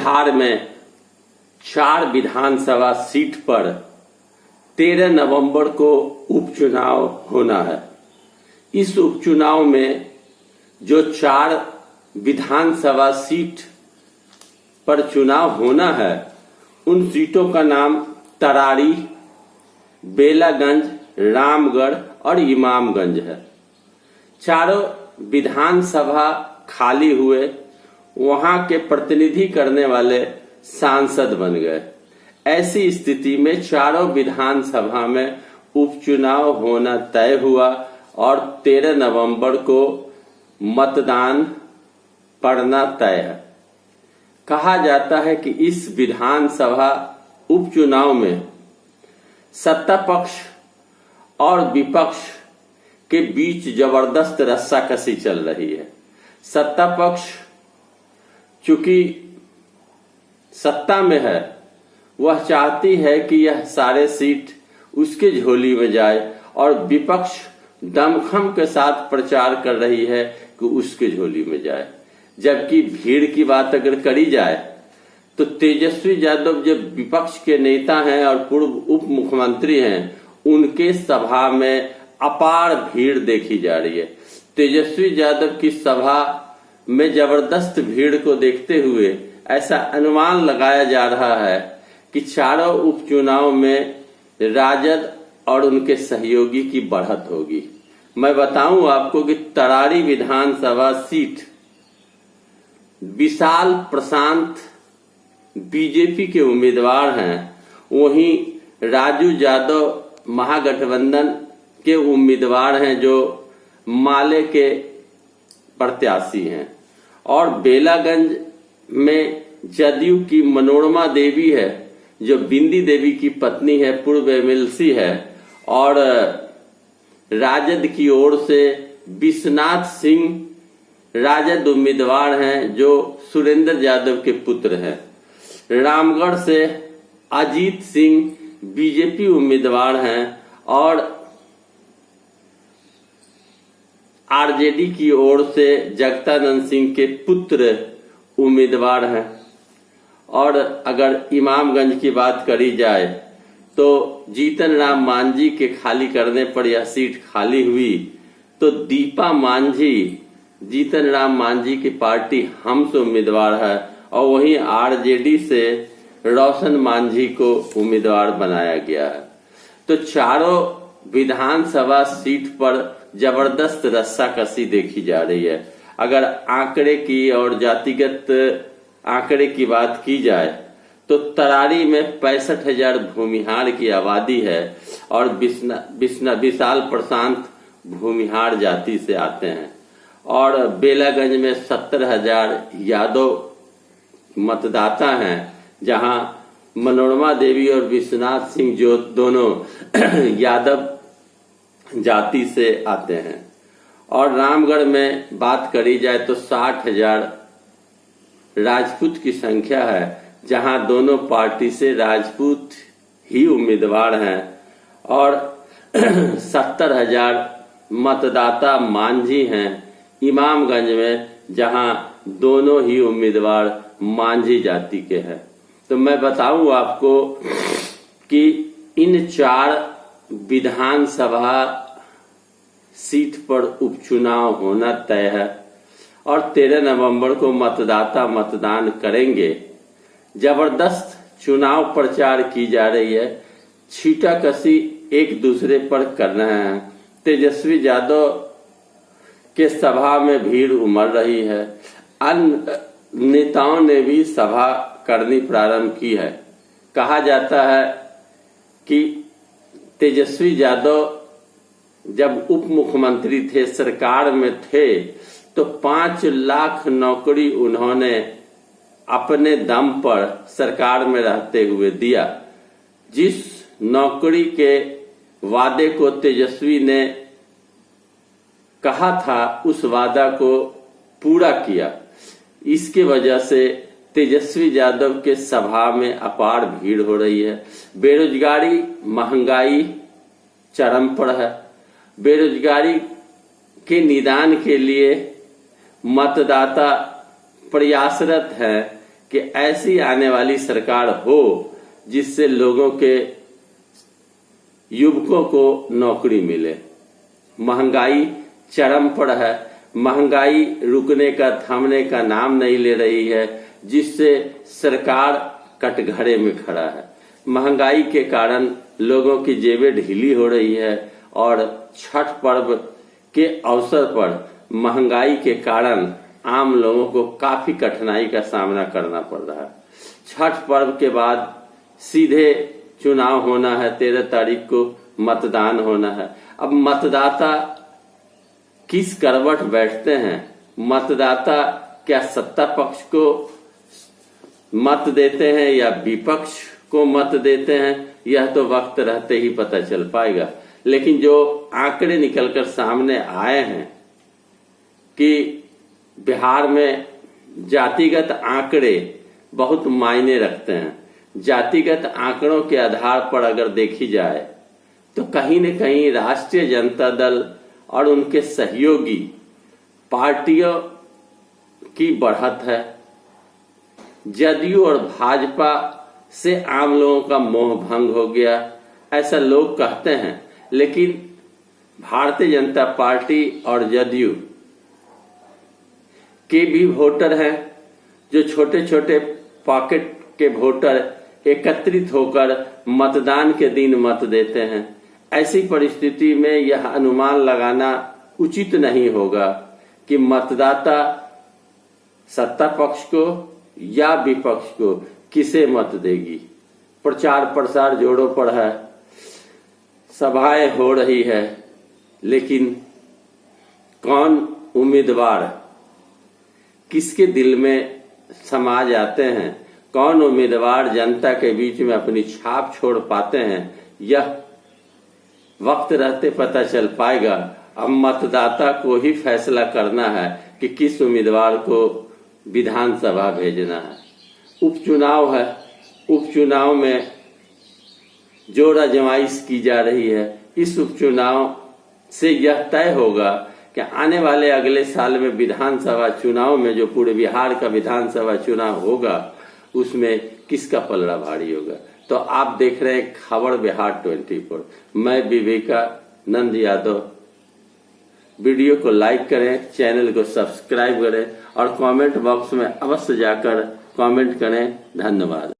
बिहार में 4 विधानसभा सीट पर 13 नवंबर को उपचुनाव होना है। इस उपचुनाव में जो 4 विधानसभा सीट पर चुनाव होना है, उन सीटों का नाम तरारी, बेलागंज, रामगढ़ और इमामगंज है। चारों विधानसभा खाली हुए, वहां के प्रतिनिधि करने वाले सांसद बन गए। ऐसी स्थिति में चारों विधानसभा में उपचुनाव होना तय हुआ और 13 नवंबर को मतदान पड़ना तय है। कहा जाता है कि इस विधानसभा उपचुनाव में सत्ता पक्ष और विपक्ष के बीच जबरदस्त रस्साकसी चल रही है। सत्ता पक्ष चूंकि सत्ता में है, वह चाहती है कि यह सारे सीट उसके झोली में जाए और विपक्ष दमखम के साथ प्रचार कर रही है कि उसके झोली में जाए। जबकि भीड़ की बात अगर करी जाए तो तेजस्वी यादव जो विपक्ष के नेता हैं और पूर्व उप मुख्यमंत्री हैं, उनके सभा में अपार भीड़ देखी जा रही है। तेजस्वी यादव की सभा में जबरदस्त भीड़ को देखते हुए ऐसा अनुमान लगाया जा रहा है कि चारों उपचुनाव में राजद और उनके सहयोगी की बढ़त होगी। मैं बताऊं आपको कि तरारी विधानसभा सीट विशाल प्रशांत बीजेपी के उम्मीदवार हैं, वहीं राजू यादव महागठबंधन के उम्मीदवार हैं जो माले के प्रत्याशी हैं। और बेलागंज में जदयू की मनोरमा देवी है जो बिंदी देवी की पत्नी है, पूर्व एमएलसी है। और राजद की ओर से विश्वनाथ सिंह राजद उम्मीदवार हैं जो सुरेंद्र यादव के पुत्र हैं। रामगढ़ से अजीत सिंह बीजेपी उम्मीदवार हैं और आरजेडी की ओर से जगतानंद सिंह के पुत्र उम्मीदवार हैं। और अगर इमामगंज की बात करी जाए तो जीतन राम मांझी के खाली करने पर यह सीट खाली हुई, तो दीपा मांझी, जीतन राम मांझी की पार्टी हम से उम्मीदवार है और वहीं आरजेडी से रोशन मांझी को उम्मीदवार बनाया गया है। तो चारों विधानसभा सीट पर जबरदस्त रस्साकसी देखी जा रही है। अगर आंकड़े की और जातिगत आंकड़े की बात की जाए तो तरारी में 65,000 भूमिहार की आबादी है और विशाल प्रशांत भूमिहार जाति से आते हैं। और बेलागंज में 70,000 यादव मतदाता हैं, जहां मनोरमा देवी और विश्वनाथ सिंह जो दोनों यादव जाति से आते हैं। और रामगढ़ में बात करी जाए तो 60,000 राजपूत की संख्या है, जहां दोनों पार्टी से राजपूत ही उम्मीदवार हैं। और 70,000 मतदाता मांझी हैं इमामगंज में, जहां दोनों ही उम्मीदवार मांझी जाति के हैं। तो मैं बताऊं आपको कि इन 4 विधानसभा सीट पर उपचुनाव होना तय है और 13 नवंबर को मतदाता मतदान करेंगे। जबरदस्त चुनाव प्रचार की जा रही है, छींटाकशी एक दूसरे पर कर रहे हैं। तेजस्वी यादव के सभा में भीड़ उमड़ रही है, अन्य नेताओं ने भी सभा करनी प्रारंभ की है। कहा जाता है कि तेजस्वी यादव जब उप मुख्यमंत्री थे, सरकार में थे, तो 5 लाख नौकरी उन्होंने अपने दम पर सरकार में रहते हुए दिया। जिस नौकरी के वादे को तेजस्वी ने कहा था, उस वादा को पूरा किया। इसके वजह से तेजस्वी यादव के सभा में अपार भीड़ हो रही है। बेरोजगारी, महंगाई चरम पर है। बेरोजगारी के निदान के लिए मतदाता प्रयासरत है कि ऐसी आने वाली सरकार हो जिससे लोगों के युवकों को नौकरी मिले। महंगाई चरम पर है, महंगाई रुकने का थमने का नाम नहीं ले रही है, जिससे सरकार कटघरे में खड़ा है। महंगाई के कारण लोगों की जेबें ढीली हो रही है और छठ पर्व के अवसर पर महंगाई के कारण आम लोगों को काफी कठिनाई का सामना करना पड़ रहा है। छठ पर्व के बाद सीधे चुनाव होना है, 13 तारीख को मतदान होना है। अब मतदाता किस करवट बैठते हैं? मतदाता क्या सत्ता पक्ष को मत देते हैं या विपक्ष को मत देते हैं, यह तो वक्त रहते ही पता चल पाएगा। लेकिन जो आंकड़े निकलकर सामने आए हैं कि बिहार में जातिगत आंकड़े बहुत मायने रखते हैं। जातिगत आंकड़ों के आधार पर अगर देखी जाए तो कहीं न कहीं राष्ट्रीय जनता दल और उनके सहयोगी पार्टियों की बढ़त है। जदयू और भाजपा से आम लोगों का मोह भंग हो गया, ऐसा लोग कहते हैं। लेकिन भारतीय जनता पार्टी और जदयू के भी वोटर हैं जो छोटे छोटे पॉकेट के वोटर एकत्रित होकर मतदान के दिन मत देते हैं। ऐसी परिस्थिति में यह अनुमान लगाना उचित नहीं होगा कि मतदाता सत्ता पक्ष को या विपक्ष को किसे मत देगी। प्रचार प्रसार जोरों पर है, सभाएं हो रही है, लेकिन कौन उम्मीदवार किसके दिल में समा जाते हैं, कौन उम्मीदवार जनता के बीच में अपनी छाप छोड़ पाते हैं, यह वक्त रहते पता चल पाएगा। अब मतदाता को ही फैसला करना है कि किस उम्मीदवार को विधानसभा भेजना है। उपचुनाव है, उपचुनाव में जोर आजमाइश की जा रही है। इस उपचुनाव से यह तय होगा कि आने वाले अगले साल में विधानसभा चुनाव में जो पूरे बिहार का विधानसभा चुनाव होगा उसमें किसका पलड़ा भारी होगा। तो आप देख रहे हैं खबर बिहार 24। मैं विवेकानंद यादव। वीडियो को लाइक करें, चैनल को सब्सक्राइब करें और कमेंट बॉक्स में अवश्य जाकर कमेंट करें। धन्यवाद।